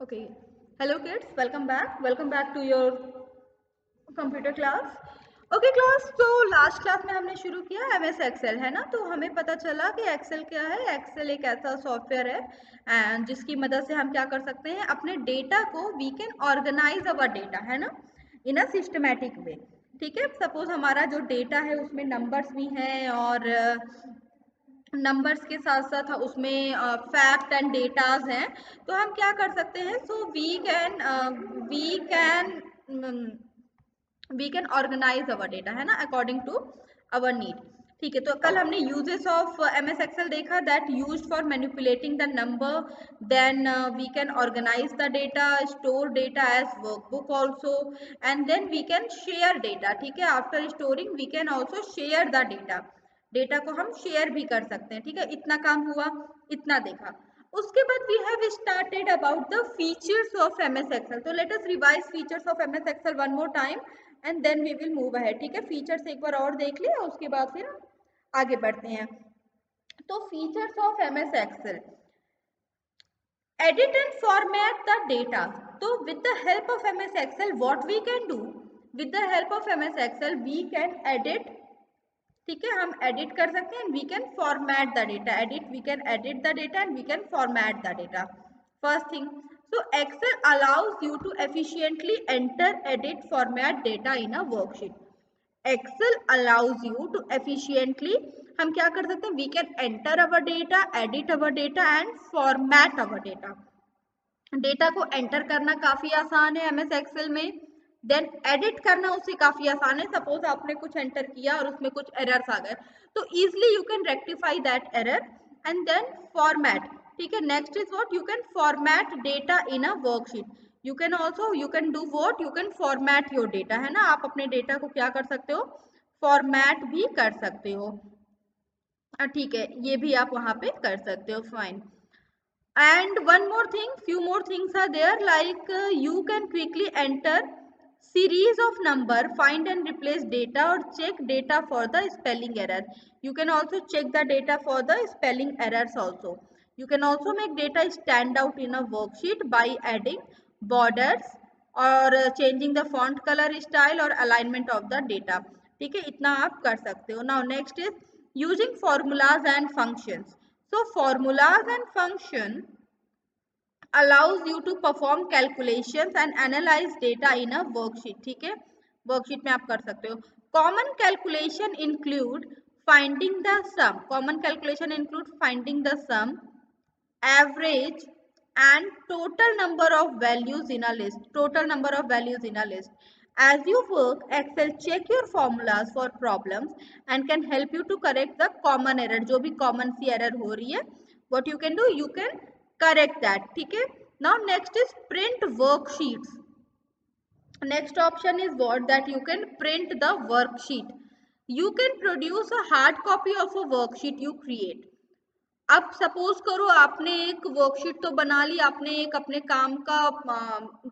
Okay. Hello kids, welcome back. Welcome back to your computer class. Okay class, तो last class में हमने शुरू किया एमएस एक्सेल, है ना। तो हमें पता चला कि एक्सेल क्या है। एक्सेल एक ऐसा सॉफ्टवेयर है एंड जिसकी मदद से हम क्या कर सकते हैं, अपने डेटा को we can organise our data, है ना, इन अ सिस्टमैटिक वे। ठीक है, सपोज हमारा जो डेटा है उसमें नंबर्स भी हैं और नंबर्स के साथ साथ उसमें फैक्ट एंड डेटाज हैं। तो हम क्या कर सकते हैं, so we can organise our data, है ना, अकॉर्डिंग टू अवर नीड। ठीक है, तो कल हमने यूजेस ऑफ एमएस एक्सेल देखा, that used for manipulating the number, then we can organise the data, store data as workbook also, and then we can share data. ठीक है, after storing we can also share the data. Data को हम share भी कर सकते हैं। ठीक है, इतना काम हुआ, इतना देखा। उसके बाद we have started about the features of MS Excel. तो let us revise features of MS Excel one more time and then we will move ahead. ठीक है, फीचर्स एक बार और देख लिया, उसके बाद फिर आगे बढ़ते हैं। तो features of MS Excel, edit and format the data. So with the help of ms excel, what we can do, with the help of ms excel we can edit। ठीक है, हम एडिट कर सकते हैं, we can format the data. Edit, we can edit the data and we can format the data. First thing, so excel allows you to efficiently enter, edit, format data in a worksheet। excel allows you to efficiently, हम क्या कर सकते हैं, we can enter our data, edit our data and format our data। Data को enter करना काफी आसान है एमएस एक्सेल में, देन एडिट करना उसे काफी आसान है। सपोज आपने कुछ एंटर किया और उसमें कुछ एरर्स आ गए, तो easily you can rectify that error and then format. ठीक है, next is what, you can format data in a worksheet. You can also, you can do what, you can format your data, है ना। आप अपने data को क्या कर सकते हो, फॉर्मेट भी कर सकते हो। ठीक है, ये भी आप वहां पे कर सकते हो, fine. And one more thing, few more things are there, like you can quickly enter series of number, find and replace data or check data for the spelling error. You can also check the data for the spelling errors also. You can also make data stand out in a worksheet by adding borders or changing the font color, style or alignment of the data। ठीक है, इतना आप कर सकते हो। Now next is using formulas and functions। So formulas and function allows you to perform calculations and analyze data in a worksheet। ठीक है, worksheet में आप कर सकते हो। Common calculation include finding the sum, common calculation include finding the sum, average and total number of values in a list, total number of values in a list। as you work, excel check your formulas for problems and can help you to correct the common error। जो भी common सी error हो रही है, what you can do, you can correct that। ठीक है, now next is print worksheets। next option is what, that you can print the worksheet। you can produce a hard copy of a worksheet you create। अब suppose करो आपने एक worksheet तो बना ली, आपने एक अपने काम का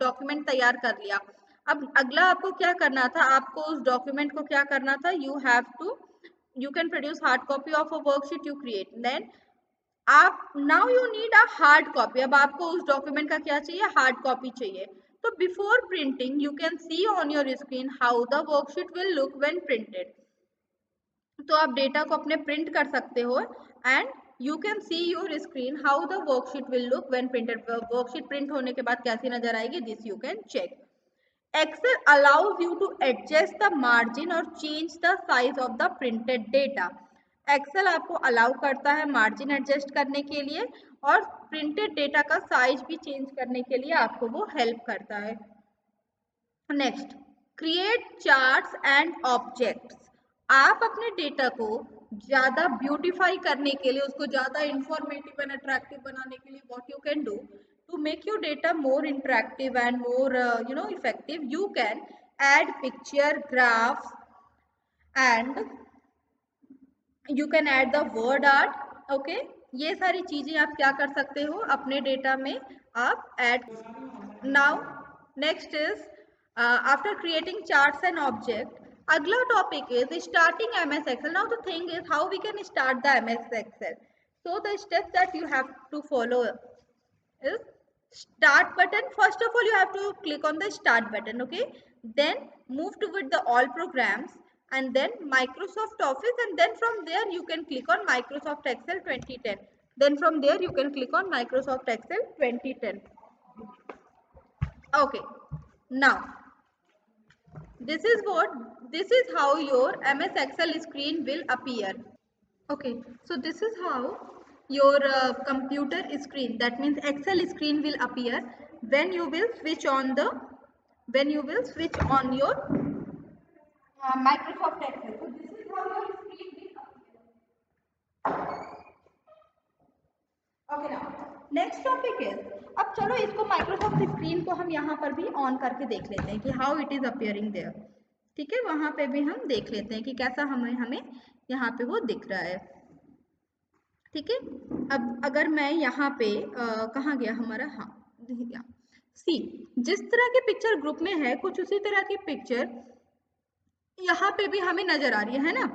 डॉक्यूमेंट तैयार कर लिया। अब अगला आपको क्या करना था, आपको उस डॉक्यूमेंट को क्या करना था, you have to, you can produce hard copy of a worksheet you create, then आप now you need a hard copy. अब आपको उस डॉक्यूमेंट का क्या चाहिए, हार्ड कॉपी चाहिए। तो before printing you can see on your screen how the worksheet will look when printed. तो आप डेटा को अपने प्रिंट कर सकते हो and you can see your screen how the worksheet will look when printed. Worksheet print होने के बाद कैसी नजर आएगी, this you can check. Excel allows you to adjust the margin और change the size of the printed data. Excel आपको allow करता है मार्जिन एडजस्ट करने के लिए और प्रिंटेड डेटा का साइज भी चेंज करने के लिए आपको वो हेल्प करता है। Next, create charts and objects. आप अपने डेटा को ज्यादा ब्यूटीफाई करने के लिए, उसको ज्यादा इंफॉर्मेटिव एंड अट्रैक्टिव बनाने के लिए what you can do to make your data more interactive and more effective, you can add picture, graphs and you can add the word art. Okay, ये सारी चीजें आप क्या कर सकते हो अपने डेटा में, आप add. Now next is after creating charts and object, अगला topic is starting MS Excel. Now the thing is how we can start the MS Excel. So the steps that you have to follow is Start button, first of all you have to click on the start button, okay? Then move toward the all programs and then Microsoft Office, and then from there you can click on Microsoft Excel 2010. Then from there you can click on Microsoft Excel 2010. Okay, now this is how your MS Excel screen will appear. Okay, so this is how your computer screen, that means Excel screen, will appear when you will switch on the your Microsoft Excel. So this is how your screen will appear. Okay ना, next topic is, अब चलो इसको Microsoft screen को हम यहाँ पर भी on करके देख लेते हैं कि how it is appearing there. ठीक है, वहां पे भी हम देख लेते हैं कि कैसा हमें हमें यहाँ पे वो दिख रहा है। ठीक है, अब अगर मैं यहाँ पे कहाँ गया हमारा, हाँ सी, जिस तरह के पिक्चर ग्रुप में है कुछ उसी तरह की पिक्चर यहाँ पे भी हमें नजर आ रही है ना।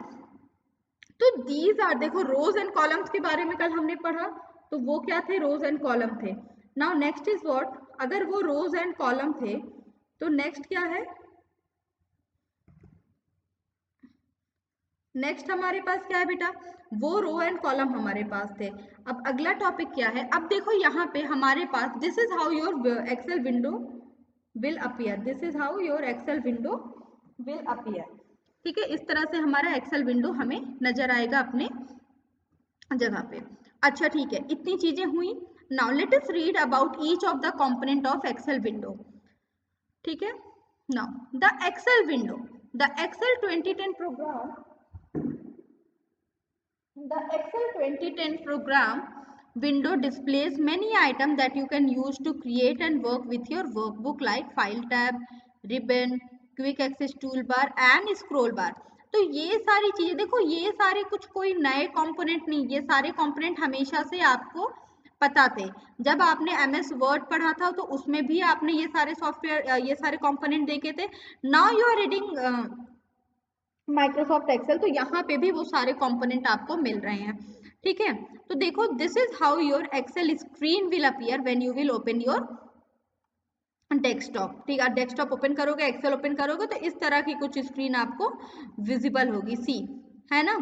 तो दीज आर, देखो रोज एंड कॉलम्स के बारे में कल हमने पढ़ा, तो वो क्या थे, रोज एंड कॉलम थे। नाउ नेक्स्ट इज व्हाट, अगर वो रोज एंड कॉलम थे तो नेक्स्ट क्या है, नेक्स्ट हमारे पास क्या है बेटा, वो रो एंड कॉलम हमारे पास थे। अब अगला टॉपिक क्या है, अब देखो यहाँ पे हमारे पास this is how your Excel window will appear, this is how your Excel window will appear. ठीक है, इस तरह से हमारा एक्सेल विंडो हमें नजर आएगा अपने जगह पे। अच्छा ठीक है, इतनी चीजें हुई। Now let us read about each of the component of Excel window. ठीक है, now the Excel window, the Excel 2010 program, the Excel 2010 program window displays many items that you can use to create and work with your workbook, like file tab, ribbon, quick access toolbar and scroll bar। तो ये सारी चीजें देखो, ये सारे कुछ कोई नए कंपोनेंट नहीं, ये सारे कंपोनेंट हमेशा से आपको पता थे। जब आपने MS वर्ड पढ़ा था तो उसमें भी आपने ये सारे सॉफ्टवेयर, ये सारे कंपोनेंट देखे थे। Now you are reading Microsoft Excel, तो यहाँ पे भी वो सारे कंपोनेंट आपको मिल रहे हैं। ठीक है, तो देखो this is how your Excel screen will appear when you will open your desktop. ठीक है, डेस्कटॉप ओपन करोगे, एक्सेल ओपन करोगे तो इस तरह की कुछ स्क्रीन आपको विजिबल होगी। सी है ना,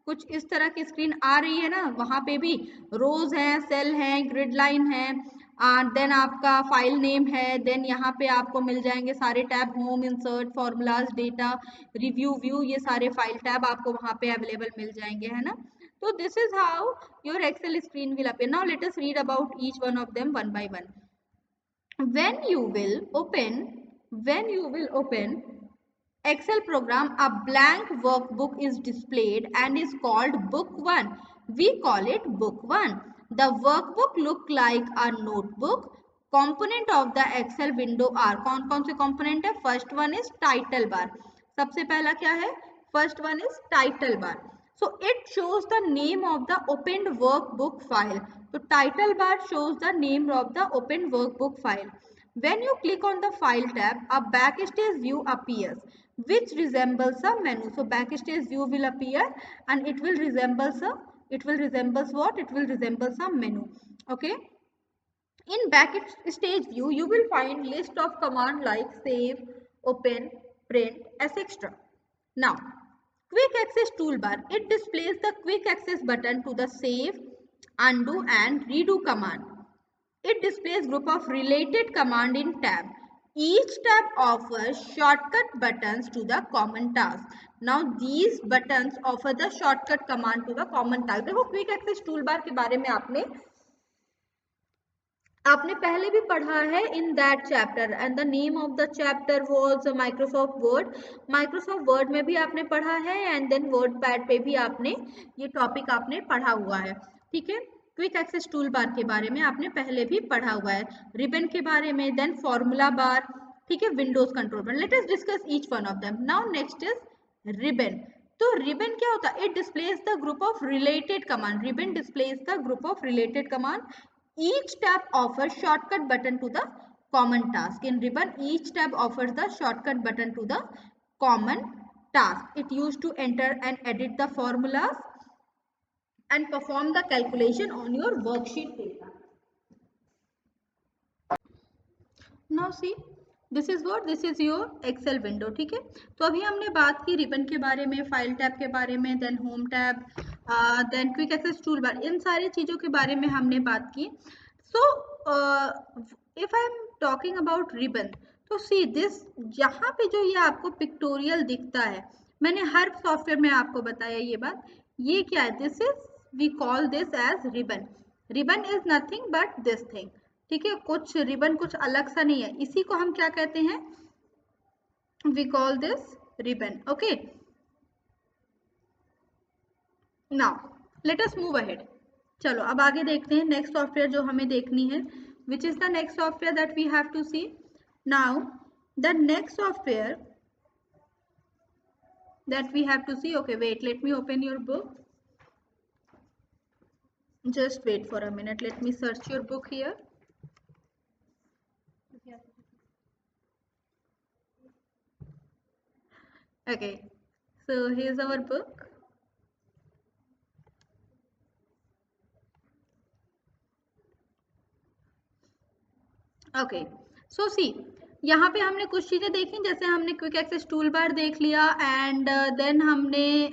कुछ इस तरह की स्क्रीन आ रही है ना, वहां पे भी रोज है, सेल है, ग्रिड लाइन है, देन आपका फाइल नेम है, देन यहाँ पे आपको मिल जाएंगे सारे tab, home, insert, formulas, data, review, view, ये सारे फाइल टैब आपको वहां पे अवेलेबल मिल जाएंगे, है ना। तो this is how your Excel screen will appear. Now let us read about each one of them one by one. when you will open Excel program, a blank workbook is displayed and is called book 1. We call it book 1. The workbook look like a notebook. Component of the Excel window are, कौन कौन से component है, first one is title bar, सबसे पहला क्या है, first one is title bar. So it shows the name of the opened workbook file. So title bar shows the name of the opened workbook file. When you click on the file tab, a backstage view appears which resembles a menu. So backstage view will appear and it will resemble what? It will resemble some menu. Okay. In backstage view, you will find list of command like save, open, print, etc. Now, quick access toolbar. It displays the quick access button to the save, undo and redo command. It displays group of related command in tab. Each tab offers shortcut buttons to the common task. Now these buttons offer the shortcut command to the common task. देखो quick access tool बार के बारे में आपने पहले भी पढ़ा है in that chapter, and the name of the chapter was Microsoft word. Microsoft word में भी आपने पढ़ा है एंड देन वर्ड पैड पे भी आपने ये टॉपिक आपने पढ़ा हुआ है। ठीक है, क्विक एक्सेस टूल बार के बारे में आपने पहले भी पढ़ा हुआ है, रिबन के बारे में, देन फॉर्मूला बार, ठीक है, Windows control bar. Let us discuss each one of them. Now next is ribbon. तो रिबन क्या होता है, it displays the group of related command. Ribbon displays the group of related command. Each tab offers shortcut button to the common task. In ribbon, each tab offers the shortcut button to the common task. It used to enter and edit the formulas and perform the calculation on your worksheet data. Now see this is what, this is your Excel window, ठीक है। तो अभी हमने बात की ribbon के बारे में, फाइल टैब के बारे में, then home tab, then quick access tool bar, इन सारी चीजों के बारे में हमने बात की। So if I am talking about ribbon, तो सी दिस, यहाँ पे जो ये आपको पिक्टोरियल दिखता है, मैंने हर सॉफ्टवेयर में आपको बताया ये बात, ये क्या है, this is, we call this as ribbon. Ribbon is nothing but this thing, ठीक है। कुछ रिबन कुछ अलग सा नहीं है, इसी को हम क्या कहते हैं, we call this ribbon, okay. Now let us move ahead, चलो अब आगे देखते हैं नेक्स्ट सॉफ्टवेयर जो हमें देखनी है, which is the next software that we have to see. Now the next software that we have to see, okay wait, let me open your book, just wait for a minute, let me search your book here. Okay, so here's our book. Okay so see, यहाँ पे हमने कुछ चीज़ें देखी, जैसे हमने quick access tool bar देख लिया, एंड देन हमने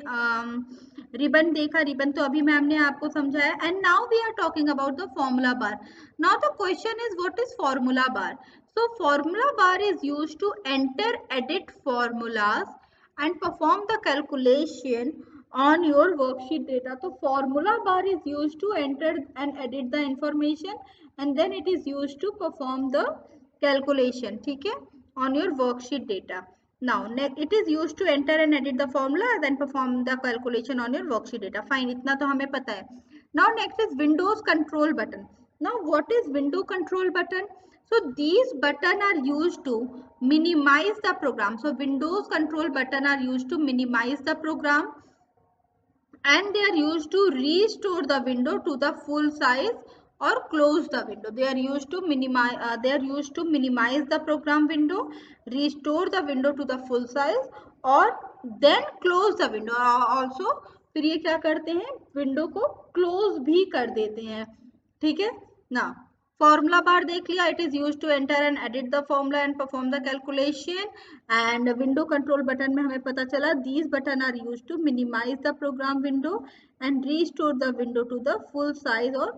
रिबन देखा, रिबन तो अभी मैम ने आपको समझाया, and now we are talking about the formula bar. Now the question is what is formula bar. So formula bar is used to enter, edit formulas and perform the calculation on your worksheet data. तो formula bar is used to enter and edit the information and then it is used to perform the calculation, ठीक है, on your worksheet data. Now it is used to enter and edit the formula and then perform the calculation on your worksheet data. Fine, इतना तो हमें पता है. Now next is Windows control button. Now what is window control button? So these button are used to minimize the program. So Windows control button are used to minimize the program and they are used to restore the window to the full size or close the window. They are used to minimize the program window, restore the window to the full size or then close the window. Also फिर ये क्या करते हैं, window को close भी कर देते हैं, ठीक है ना। फॉर्मूला बार देख लिया, it is use to enter and edit the formula and perform the calculation, and window control button में हमें पता चला these button are use to minimize the program window and restore the window to the full size और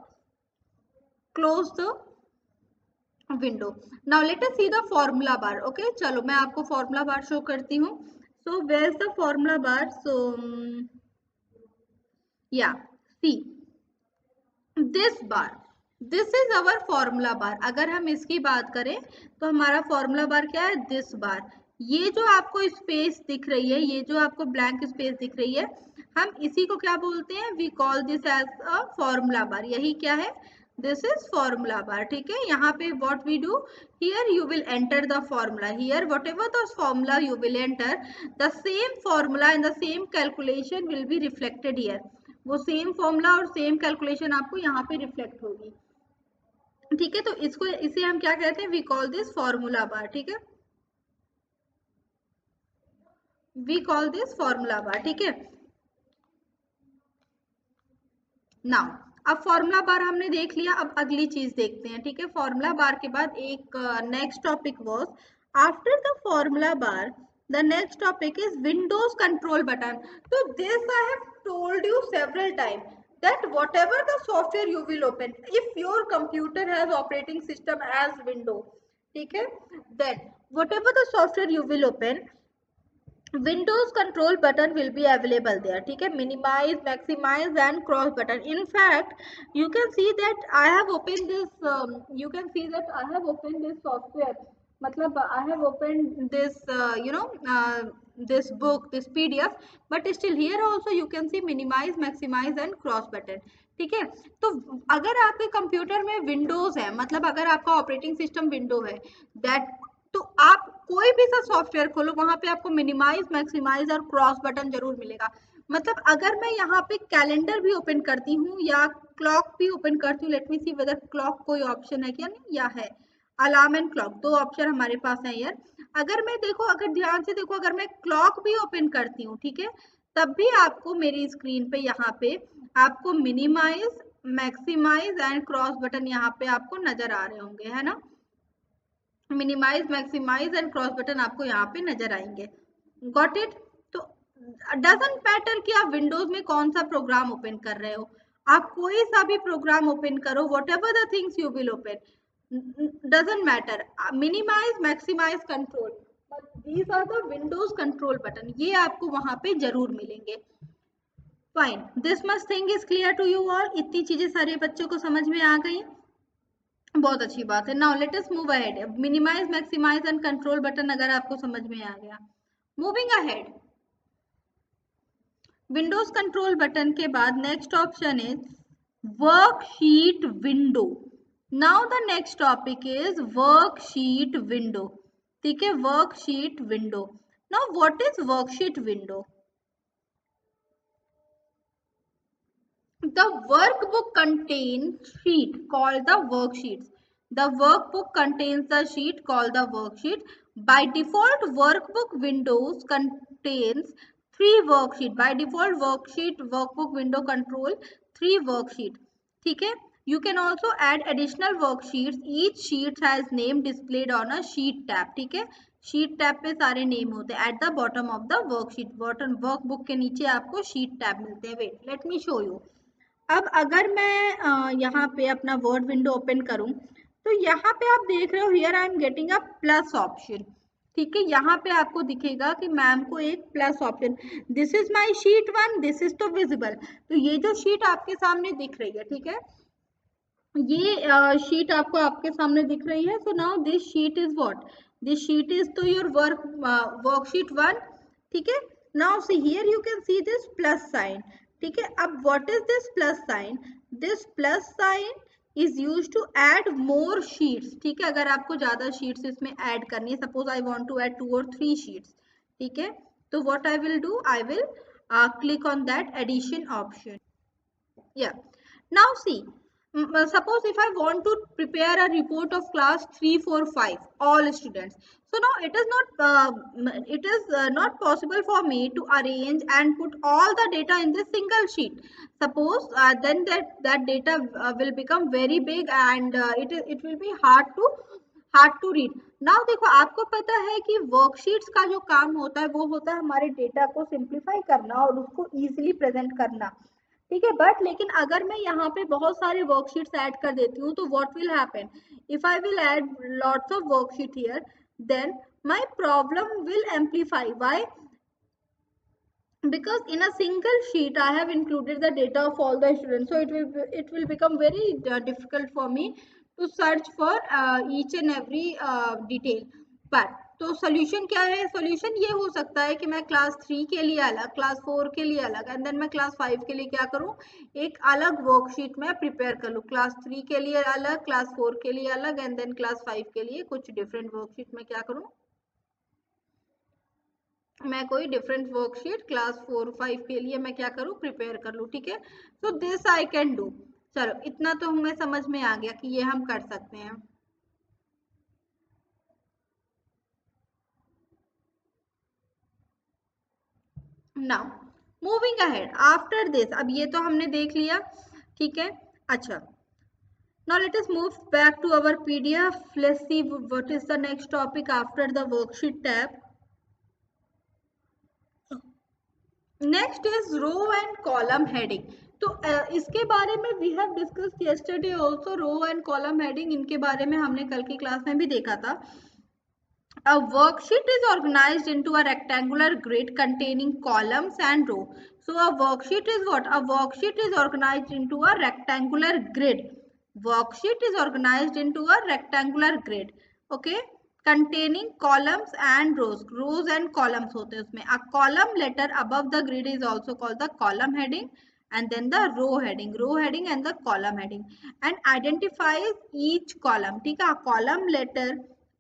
close the window. Now let us see the formula bar, okay चलो मैं आपको formula bar show करती हूँ। So where is the formula bar, so या see this bar, this is our formula bar. अगर हम इसकी बात करें तो हमारा फॉर्मूला बार क्या है, दिस बार। ये जो आपको स्पेस दिख रही है, ये जो आपको ब्लैंक स्पेस दिख रही है, हम इसी को क्या बोलते हैं, we call this as a formula bar. यही क्या है, दिस इज फॉर्मूला बार, ठीक है। यहाँ पे what we do, here you will enter the formula, here whatever the formula you will enter, the same formula and the same calculation will be reflected here. वो same formula और same calculation आपको यहाँ पे reflect होगी, ठीक है। तो इसको, इसे हम क्या कहते हैं, we call this formula bar, ठीक है, we call this formula bar, ठीक है। नाउ अब फॉर्मूला बार हमने देख लिया, अब अगली चीज देखते हैं, ठीक है। फॉर्मूला बार के बाद एक next topic was after the formula bar, the next topic is Windows control button. So this I have told you several times that whatever the software you will open, if your computer has operating system as Windows, ठीक है, then whatever the software you will open, Windows control button will be available there, ठीक है, minimize, maximize and cross button. In fact, you can see that I have opened this, you can see that I have opened this software. मतलब I have opened this, this book, this PDF, but still here also you can see minimize, maximize and cross button. ठीक है, तो अगर आपके computer में Windows है, मतलब अगर आपका ऑपरेटिंग सिस्टम विंडो है, दैट, तो आप कोई भी सा सॉफ्टवेयर खोलो, वहां पे आपको मिनिमाइज, मैक्सिमाइज और क्रॉस बटन जरूर मिलेगा। मतलब अगर मैं यहाँ पे कैलेंडर भी ओपन करती हूँ या क्लॉक भी ओपन करती हूँ, let me see whether clock कोई ऑप्शन है क्या, नहीं, या है, अलार्म एंड क्लॉक, दो ऑप्शन हमारे पास है यार। अगर मैं देखो, अगर ध्यान से देखो, अगर मैं क्लॉक भी ओपन करती हूँ, ठीक है, तब भी आपको मेरी स्क्रीन पे यहाँ पे आपको minimise, maximise and cross button यहाँ पे आपको नजर आ रहे होंगे, है ना। Minimise, maximise and cross button आपको यहाँ पे नजर आएंगे। Got it? तो डजंट मैटर कि आप विंडोज में कौन सा प्रोग्राम ओपन कर रहे हो, आप कोई सा भी प्रोग्राम ओपन करो, whatever the things you will open, doesn't matter, minimise, maximise, control, these are the windows control button, ये आपको वहां पे जरूर मिलेंगे। Fine, this much thing is clear to you all, इतनी चीजें सारे बच्चों को समझ में आ गई, बहुत अच्छी बात है। Now let us move ahead, minimise, maximise and control button अगर आपको समझ में आ गया, moving ahead, windows control button के बाद next option is worksheet window. Now the next topic is worksheet window, ठीक है, worksheet window. Now what is worksheet window? The workbook contains sheet called the worksheets. The workbook contains the sheet called the worksheet. By default, workbook windows contains 3 worksheet. By default, workbook window control 3 worksheet. ठीक है? You can also add additional worksheets. Each sheet has name displayed on a sheet tab. ठीक है? Sheet tab पे सारे name होते हैं at the bottom of the worksheet, bottom workbook के नीचे आपको शीट टैब मिलते हैं। Wait, let me show you. अब अगर मैं यहाँ पे अपना वर्ड विंडो ओपन करूँ तो यहाँ पे आप देख रहे हो here I am getting a plus option, ठीक है, यहाँ पे आपको दिखेगा कि मैम को एक plus option, this is my sheet 1, this is तो विजिबल, तो ये जो शीट आपके सामने दिख रही है, ठीक है, ये शीट आपको आपके सामने दिख रही है। So now this sheet is what, this sheet is तो योर वर्कशीट 1, ठीक है। Now see here you can see this plus sign, ठीक है। अब what is this plus sign? This plus sign is use to add more sheets, ठीक है, अगर आपको ज्यादा शीट्स इसमें ऐड करनी है, suppose I want to add 2 और 3 शीट्स, ठीक है, तो what I will do, I will click on that addition option. Yeah. Now see, suppose if I want to prepare a report of class 3, 4, 5, all students. So now it is not possible for me to arrange and put all the data in this single sheet. Suppose then that data will become very big and it will be hard to read. Now देखो, आपको पता है कि worksheets का जो काम होता है वो होता है हमारे डेटा को सिंप्लीफाई करना और उसको इजीली प्रेजेंट करना, ठीक है। बट लेकिन अगर मैं यहाँ पे बहुत सारे वर्कशीट्स ऐड कर देती हूँ तो what will happen, if I will add lots of worksheet here, then my problem will amplify, why? Because in a single sheet I have included the data of all the students, so it will become very difficult for me to search for each and every detail. but तो solution क्या है? Solution ये हो सकता है कि मैं class 3 के लिए अलग, क्लास 4 के लिए अलग एंड देन मैं क्लास 5 के लिए क्या करूं, एक अलग वर्कशीट में प्रिपेयर कर लूं, क्लास 3 के लिए अलग, क्लास 4 के लिए अलग एंड देन क्लास 5 के लिए कुछ डिफरेंट वर्कशीट में क्या करूं, मैं कोई डिफरेंट वर्कशीट क्लास 4, 5 के लिए मैं क्या करूं, प्रिपेयर कर लूं, ठीक है। So this I can do. चलो इतना तो हमें समझ में आ गया कि ये हम कर सकते हैं। Now moving ahead after this, अब ये तो हमने देख लिया, ठीक है। अच्छा, now let us move back to our PDF. Let's see what is the next topic after the worksheet tab. Next is row and column heading. तो इसके बारे में we have discussed yesterday also, row and column heading, इनके बारे में हमने कल की क्लास में भी देखा था। A worksheet is organized into a rectangular grid containing columns and row. So a worksheet is what? A worksheet is organized into a rectangular grid. Worksheet is organized into a rectangular grid. Okay. Containing columns and rows. Rows and columns होते हैं उसमें. A column letter above the grid is also called the column heading, and then the row heading and the column heading, and identifies each column. ठीक है, column letter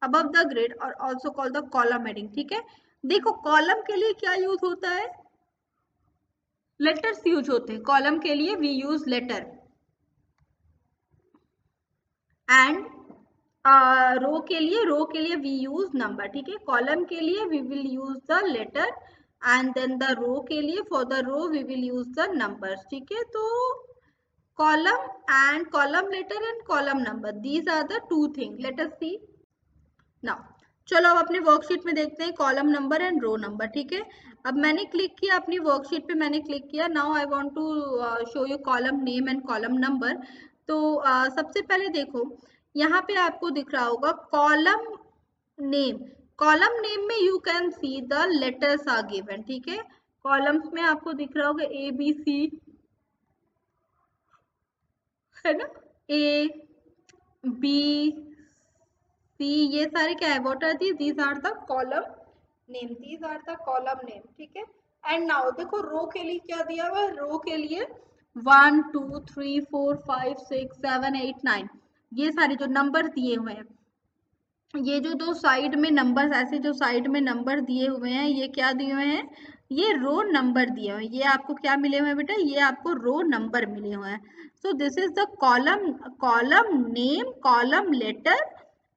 above the grid or also called the column heading, ठीक है। देखो column के लिए क्या use होता है, लेटर्स यूज होते हैं कॉलम के लिए, वी यूज लेटर, एंड रो के लिए वी यूज नंबर, ठीक है। कॉलम के लिए we will use the letter and then the row के लिए, for the row we will use the numbers, ठीक है। तो column and column letter and column number, these are the two thing. Let us see, now चलो अब अपने worksheet में देखते हैं column number and row number. ठीक है, अब मैंने क्लिक किया अपनी वर्कशीट पे, मैंने क्लिक किया। Now I want to show you column name and column number. तो सबसे पहले देखो यहाँ पे आपको दिख रहा होगा कॉलम नेम। कॉलम नेम में you can see the letters are given. ठीक है, कॉलम्स में आपको दिख रहा होगा ए बी सी, है ना, ए बी सी, ये सारे क्या है, what are these are the column name, these are the column name. ठीक है, एंड नाउ देखो रो के लिए क्या दिया हुआ है, रो के लिए 1 2 3 4 5 6 7 8 9, ये सारे जो नंबर दिए हुए हैं, ये जो दो साइड में नंबर, ऐसे जो साइड में नंबर दिए हुए हैं, ये क्या दिए हुए हैं, ये रो नंबर दिए हुए हैं। ये आपको क्या मिले हुए हैं बेटा, ये आपको रो नंबर मिले हुए हैं। So this is the column, column name, column letter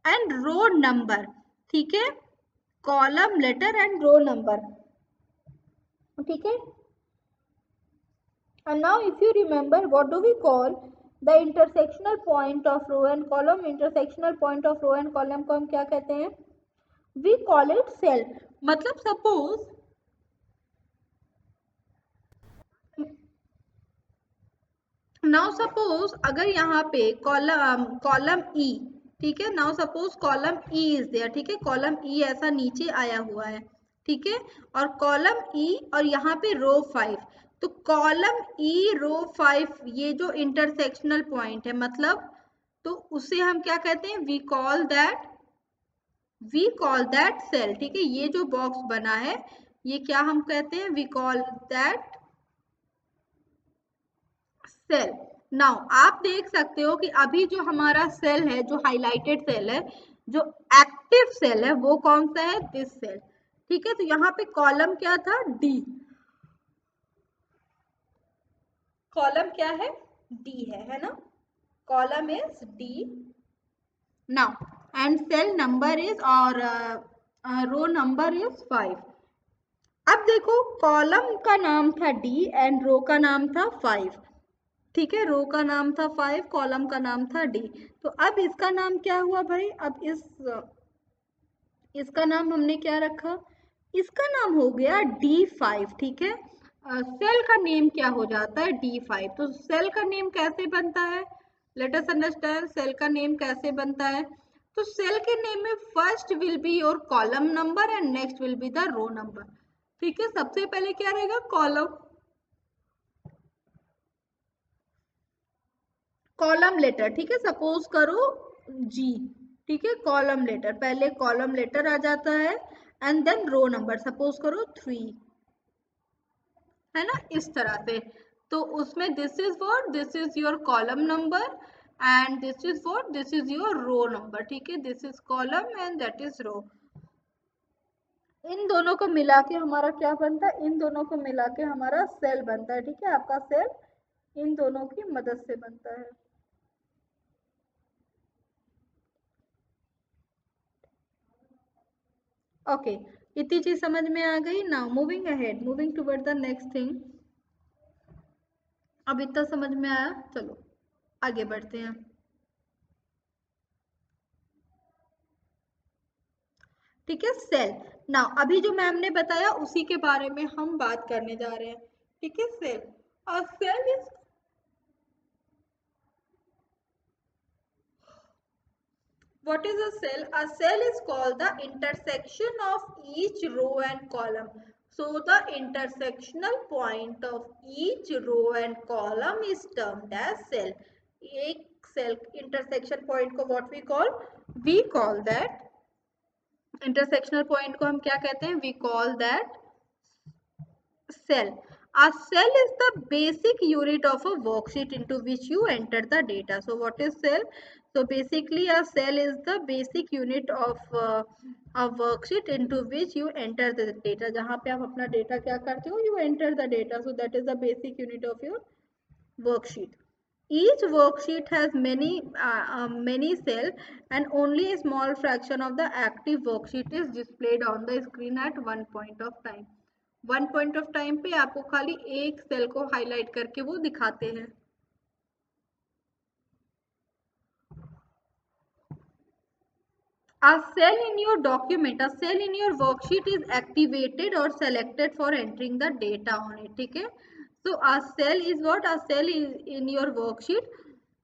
and row number. ठीक है, column letter and row number. ठीक है, and now if you remember what do we call the intersectional point of row and column, intersectional point of row and column को हम क्या कहते हैं, we call it cell। मतलब suppose now suppose अगर यहाँ पे कॉलम कॉलम ई, ठीक है, now suppose column E is there. ठीक है, कॉलम ई ऐसा नीचे आया हुआ है। ठीक है, और कॉलम ई और यहाँ पे रो 5, तो कॉलम ई रो 5 ये जो इंटरसेक्शनल पॉइंट है, मतलब तो उसे हम क्या कहते हैं, वी कॉल दैट सेल। ठीक है, ये जो बॉक्स बना है ये क्या हम कहते हैं, we call that cell. Now आप देख सकते हो कि अभी जो हमारा सेल है, जो हाइलाइटेड सेल है, जो एक्टिव सेल है, वो कौन सा है, दिस सेल। ठीक है, तो यहाँ पे कॉलम क्या था, डी, कॉलम क्या है, डी है ना, column is D. Now and cell number is और रो नंबर इज 5। अब देखो कॉलम का नाम था डी एंड रो का नाम था 5। ठीक है, रो का नाम था 5, कॉलम का नाम था डी। तो अब इसका नाम क्या हुआ भाई, अब इसका नाम हमने क्या रखा, इसका नाम हो गया D5। ठीक है, सेल का नेम क्या हो जाता है, D5। तो सेल का नेम कैसे बनता है, लेट अस अंडरस्टैंड सेल का नेम कैसे बनता है। तो सेल के नेम में first will be your column number and next will be the row number. ठीक है, सबसे पहले क्या रहेगा, कॉलम, कॉलम लेटर। ठीक है, सपोज करो जी। ठीक है, कॉलम लेटर, पहले कॉलम लेटर आ जाता है and then row number, suppose करो 3, है ना, इस तरह से। तो उसमें this is what, this is your column number and this is what, this is your row number. ठीक है, this is column and that is row. इन दोनों को मिला के हमारा क्या बनता है, इन दोनों को मिला के हमारा सेल बनता है। ठीक है, आपका सेल इन दोनों की मदद से बनता है। ओके, इतनी चीज समझ में आ गई। Now moving ahead, moving toward the next thing. अब इतना समझ में आया, चलो आगे बढ़ते हैं। ठीक है, सेल। नाउ अभी जो मैम ने बताया उसी के बारे में हम बात करने जा रहे हैं। ठीक है, सेल, और cell is, what is a cell, a cell is called the intersection of each row and column. So the intersectional point of each row and column is termed as cell। एक cell intersection point को what we call that, intersectional point को हम क्या कहते हैं, we call that cell। A cell is the basic unit of a worksheet into which you enter the data। So what is cell? So basically a cell is the basic unit of a worksheet into which you enter the data। जहाँ पे आप अपना data क्या करते हो, you enter the data। So that is the basic unit of your worksheet। Each worksheet has many cells and only a small fraction of the active worksheet is displayed on the screen at one point of time। One point of time पे आपको खाली एक cell को highlight करके वो दिखाते हैं। A cell in your document, a cell in your worksheet is activated or selected for entering the data on it. ठीक है, so a cell is what? A cell is in your worksheet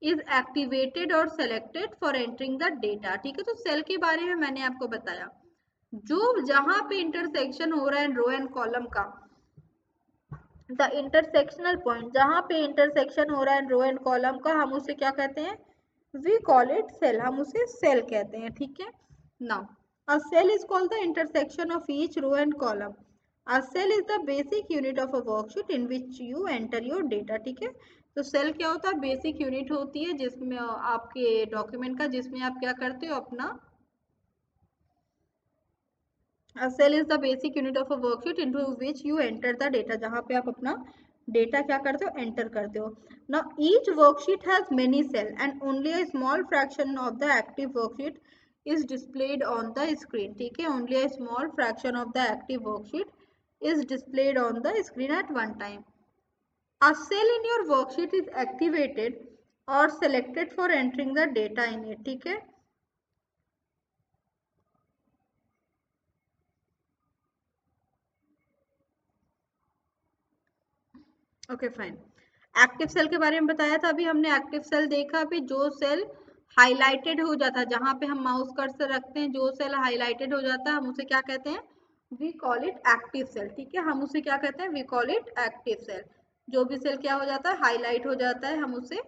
is activated or selected for entering the data. ठीक है, तो cell के बारे में मैंने आपको बताया, जो जहां पे इंटरसेक्शन हो रहा है रो एंड कॉलम का, द इंटरसेक्शनल पॉइंट, जहां पे इंटरसेक्शन हो रहा है रो एंड कॉलम का, हम उसे क्या कहते हैं? वी कॉल इट सेल, हम उसे सेल कहते हैं। ठीक है, now a cell is called the intersection of each row and column. A cell is the basic unit of a worksheet in which you enter your data. ठीक है, तो cell क्या होता है? बेसिक यूनिट होती है जिसमें आपके डॉक्यूमेंट का, जिसमें आप क्या करते हो? अपना A cell is the basic unit of a worksheet into which you enter the data, जहाँ पे आप अपना डेटा क्या करते हो? एंटर करते हो। Now each worksheet has many cells and only a small fraction of the active worksheet is displayed on the screen. ठीक है, only a small fraction of the active worksheet is displayed on the screen at one time. A cell in your worksheet is activated or selected for entering the data in it. ठीक है, okay fine. Active cell के बारे में बताया था, अभी हमने active cell देखा। अभी जो सेल हाईलाइटेड हो जाता है, जहां पे हम माउस कर्सर रखते हैं, जो सेल हाईलाइटेड हो जाता है, हम उसे क्या कहते हैं? We call it active cell. ठीक है, हम उसे क्या कहते हैं? We call it active cell. जो भी सेल क्या हो जाता है? हाईलाइट हो जाता है, हम उसे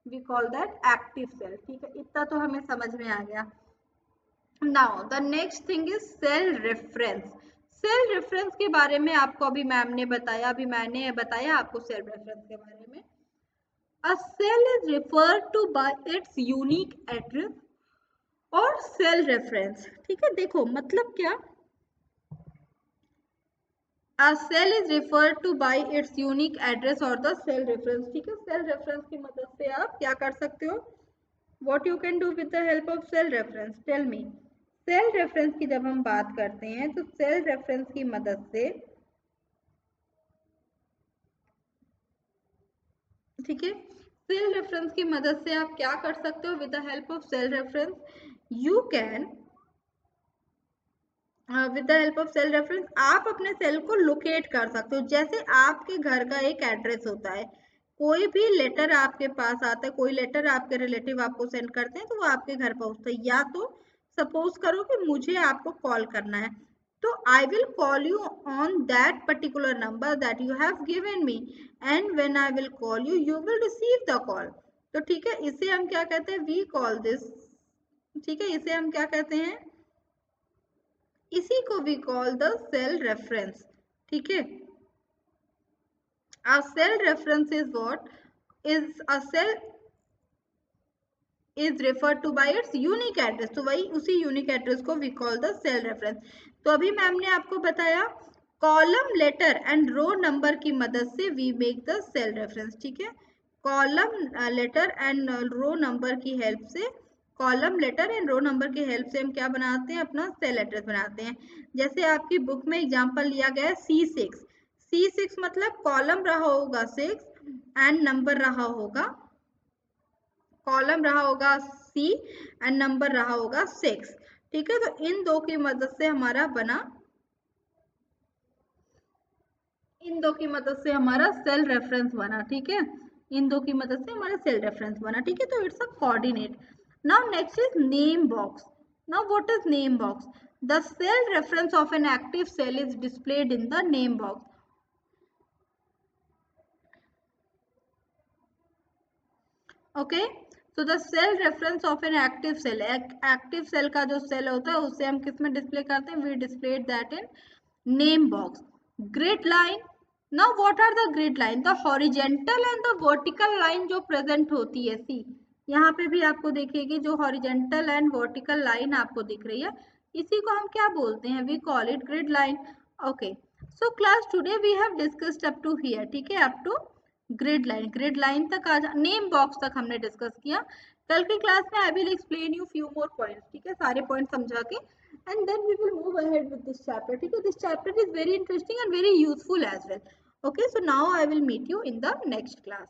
we call that active cell. ठीक है, इतना तो हमें समझ में आ गया। Now the next thing is cell reference. Cell reference के बारे में आपको अभी मैम ने बताया, अभी मैंने बताया आपको सेल रेफरेंस के बारे में। A cell is referred to by its unique address और सेल रेफरेंस। ठीक है, देखो मतलब क्या? A cell is referred to by its unique address और the cell reference। ठीक है, सेल रेफरेंस की मदद से आप क्या कर सकते हो? What you can do with the help of cell reference? Tell me. Cell reference की जब हम बात करते हैं तो सेल रेफरेंस की मदद से, ठीक है, सेल रेफरेंस की मदद से आप क्या कर सकते हो? With the help of cell reference you can, with the help of cell reference आप अपने सेल को लोकेट कर सकते हो। जैसे आपके घर का एक एड्रेस होता है, कोई भी लेटर आपके पास आता है, कोई लेटर आपके रिलेटिव आपको सेंड करते हैं, तो वो आपके घर पहुंचता है। या तो सपोज करो कि मुझे आपको कॉल करना है, तो I will call you on that particular number that you have given me, and when I will call you, you will receive the call. तो ठीक है, इसे हम क्या कहते हैं? वी कॉल दिस, ठीक है, इसे हम क्या कहते हैं? इसी को we call the cell reference. ठीक है, a cell reference is what? Is a cell is referred to by its unique address, तो वही उसी यूनिक एड्रेस को we call the cell reference. तो अभी मैम ने आपको बताया column letter and row number की मदद से we make the cell reference. ठीक है, column letter and row number की हेल्प से, column letter and row number की हेल्प से हम क्या बनाते हैं? अपना सेल एड्रेस बनाते हैं। जैसे आपकी बुक में एग्जांपल लिया गया है C6। C6 मतलब कॉलम रहा होगा 6 एंड नंबर रहा होगा, कॉलम रहा होगा C एंड नंबर रहा होगा 6। ठीक है, तो इन दो की मदद से हमारा बना, इन दो की मदद से हमारा सेल रेफरेंस बना। ठीक है, इन दो की मदद से हमारा सेल रेफरेंस बना। ठीक है, तो it's a coordinate. Now next is name box. Now what is name box? The cell reference of an active cell is displayed in the name box. Okay, so the cell reference of an active cell, active cell का जो cell होता है उसे हम किस में display करते हैं? We display that in name box. Grid line. Now what are the grid line? The horizontal and the vertical line जो प्रेजेंट होती है। सी, यहाँ पे भी आपको देखिएगी जो हॉरिजेंटल एंड वर्टिकल लाइन आपको दिख रही है, इसी को हम क्या बोलते हैं? We call it grid line. Okay, so class today we have discussed up to here. ठीक है, up to grid line, grid line तक आ जा, नेम बॉक्स तक हमने डिस्कस किया। कल की क्लास में I will explain you few more points. ठीक है, सारे पॉइंट समझा के, and then we will move ahead with this chapter. ठीक है, this chapter is very interesting and very useful as well. Okay, so now I will meet you in the next class.